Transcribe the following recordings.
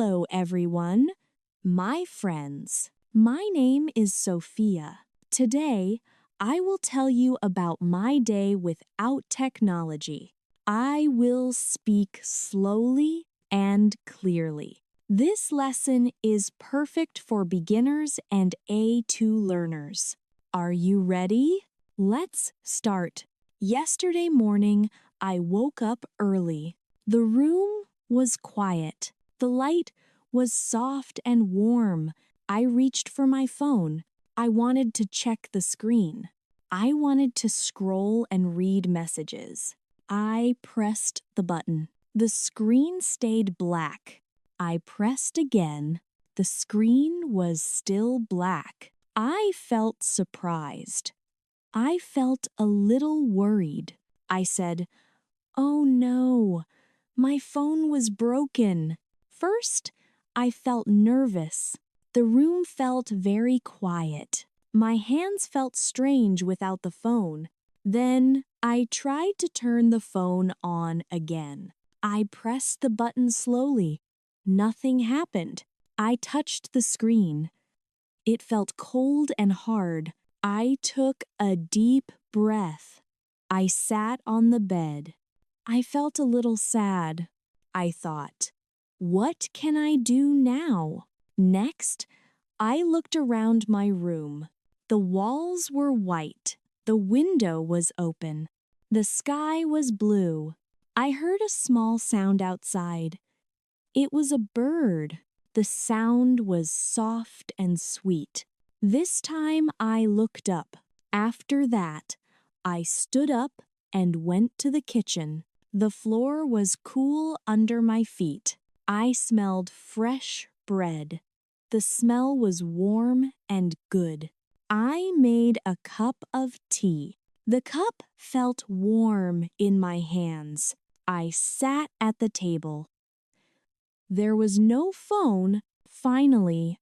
Hello, everyone. My friends. My name is Sophia. Today, I will tell you about my day without technology. I will speak slowly and clearly. This lesson is perfect for beginners and A2 learners. Are you ready? Let's start. Yesterday morning, I woke up early. The room was quiet. The light was soft and warm. I reached for my phone. I wanted to check the screen. I wanted to scroll and read messages. I pressed the button. The screen stayed black. I pressed again. The screen was still black. I felt surprised. I felt a little worried. I said, "Oh no, my phone was broken." First, I felt nervous. The room felt very quiet. My hands felt strange without the phone. Then I tried to turn the phone on again. I pressed the button slowly. Nothing happened. I touched the screen. It felt cold and hard. I took a deep breath. I sat on the bed. I felt a little sad. I thought, what can I do now? Next, I looked around my room. The walls were white. The window was open. The sky was blue. I heard a small sound outside. It was a bird. The sound was soft and sweet. This time I looked up. After that, I stood up and went to the kitchen. The floor was cool under my feet. I smelled fresh bread. The smell was warm and good. I made a cup of tea. The cup felt warm in my hands. I sat at the table. There was no phone. Finally,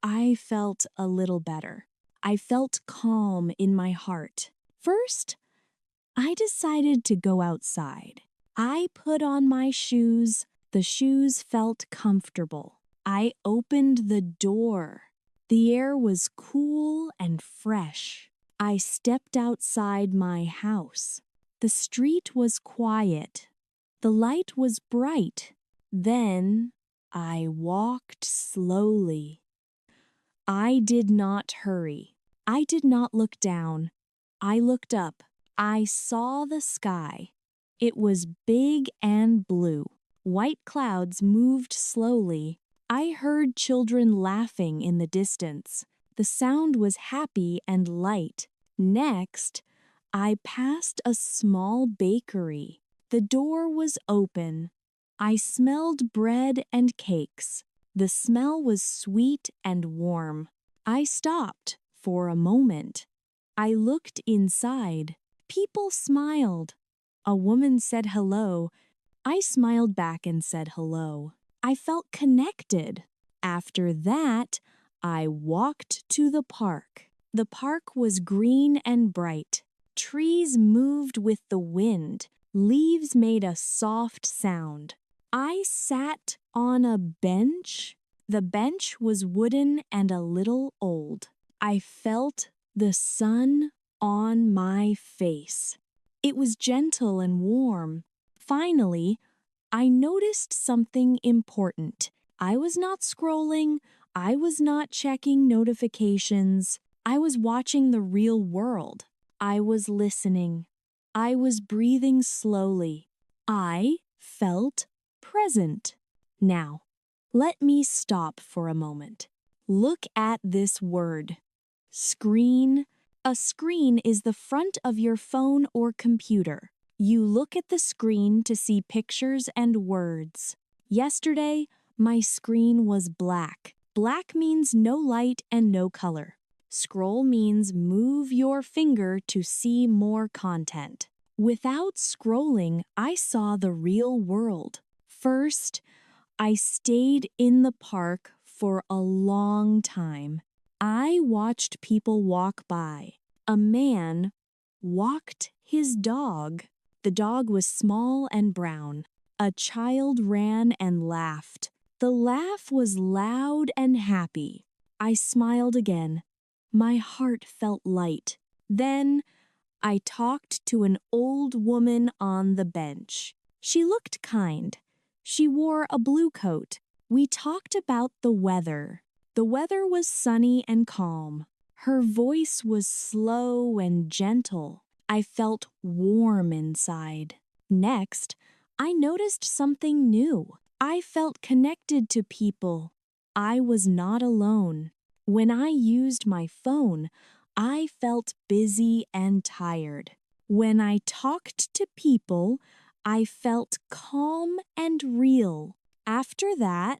I felt a little better. I felt calm in my heart. First, I decided to go outside. I put on my shoes. The shoes felt comfortable. I opened the door. The air was cool and fresh. I stepped outside my house. The street was quiet. The light was bright. Then I walked slowly. I did not hurry. I did not look down. I looked up. I saw the sky. It was big and blue. White clouds moved slowly. I heard children laughing in the distance. The sound was happy and light. Next, I passed a small bakery. The door was open. I smelled bread and cakes. The smell was sweet and warm. I stopped for a moment. I looked inside. People smiled. A woman said hello. I smiled back and said hello. I felt connected. After that, I walked to the park. The park was green and bright. Trees moved with the wind. Leaves made a soft sound. I sat on a bench. The bench was wooden and a little old. I felt the sun on my face. It was gentle and warm. Finally, I noticed something important. I was not scrolling. I was not checking notifications. I was watching the real world. I was listening. I was breathing slowly. I felt present. Now, let me stop for a moment. Look at this word. Screen. A screen is the front of your phone or computer. You look at the screen to see pictures and words. Yesterday, my screen was black. Black means no light and no color. Scroll means move your finger to see more content. Without scrolling, I saw the real world. First, I stayed in the park for a long time. I watched people walk by. A man walked his dog. The dog was small and brown. A child ran and laughed. The laugh was loud and happy. I smiled again. My heart felt light. Then I talked to an old woman on the bench. She looked kind. She wore a blue coat. We talked about the weather. The weather was sunny and calm. Her voice was slow and gentle. I felt warm inside. Next, I noticed something new. I felt connected to people. I was not alone. When I used my phone, I felt busy and tired. When I talked to people, I felt calm and real. After that,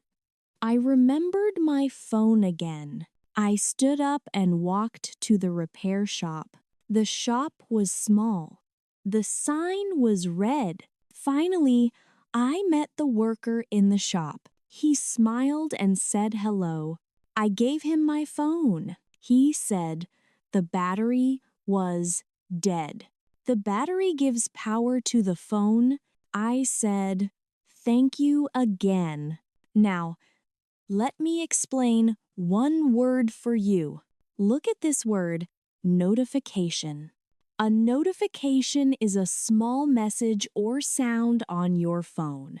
I remembered my phone again. I stood up and walked to the repair shop. The shop was small. The sign was red. Finally, I met the worker in the shop. He smiled and said hello. I gave him my phone. He said the battery was dead. The battery gives power to the phone. I said, thank you again. Now, let me explain one word for you. Look at this word, notification. A notification is a small message or sound on your phone.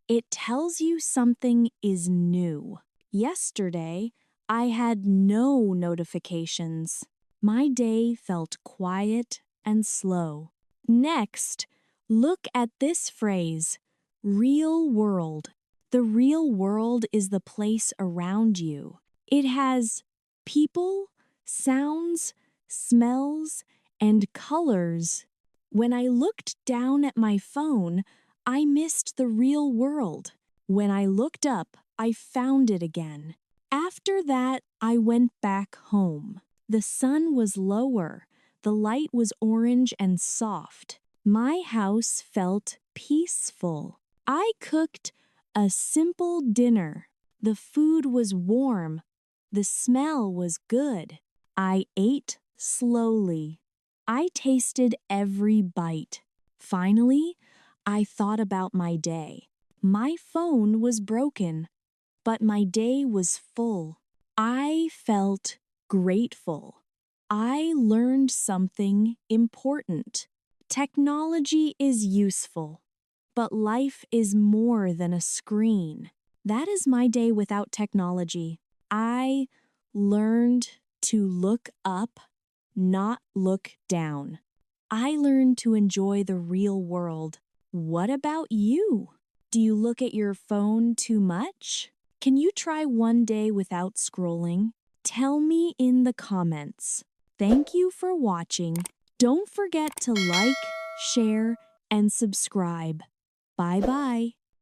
It tells you something is new. Yesterday, I had no notifications. My day felt quiet and slow. Next, look at this phrase, real world. The real world is the place around you. It has people, sounds, smells, and colors. When I looked down at my phone, I missed the real world. When I looked up, I found it again. After that, I went back home. The sun was lower. The light was orange and soft. My house felt peaceful. I cooked a simple dinner. The food was warm. The smell was good. I ate slowly. I tasted every bite. Finally, I thought about my day. My phone was broken, but my day was full. I felt grateful. I learned something important. Technology is useful, but life is more than a screen. That is my day without technology. I learned to look up, not look down. I learned to enjoy the real world. What about you? Do you look at your phone too much? Can you try one day without scrolling? Tell me in the comments. Thank you for watching. Don't forget to like, share, and subscribe. Bye-bye.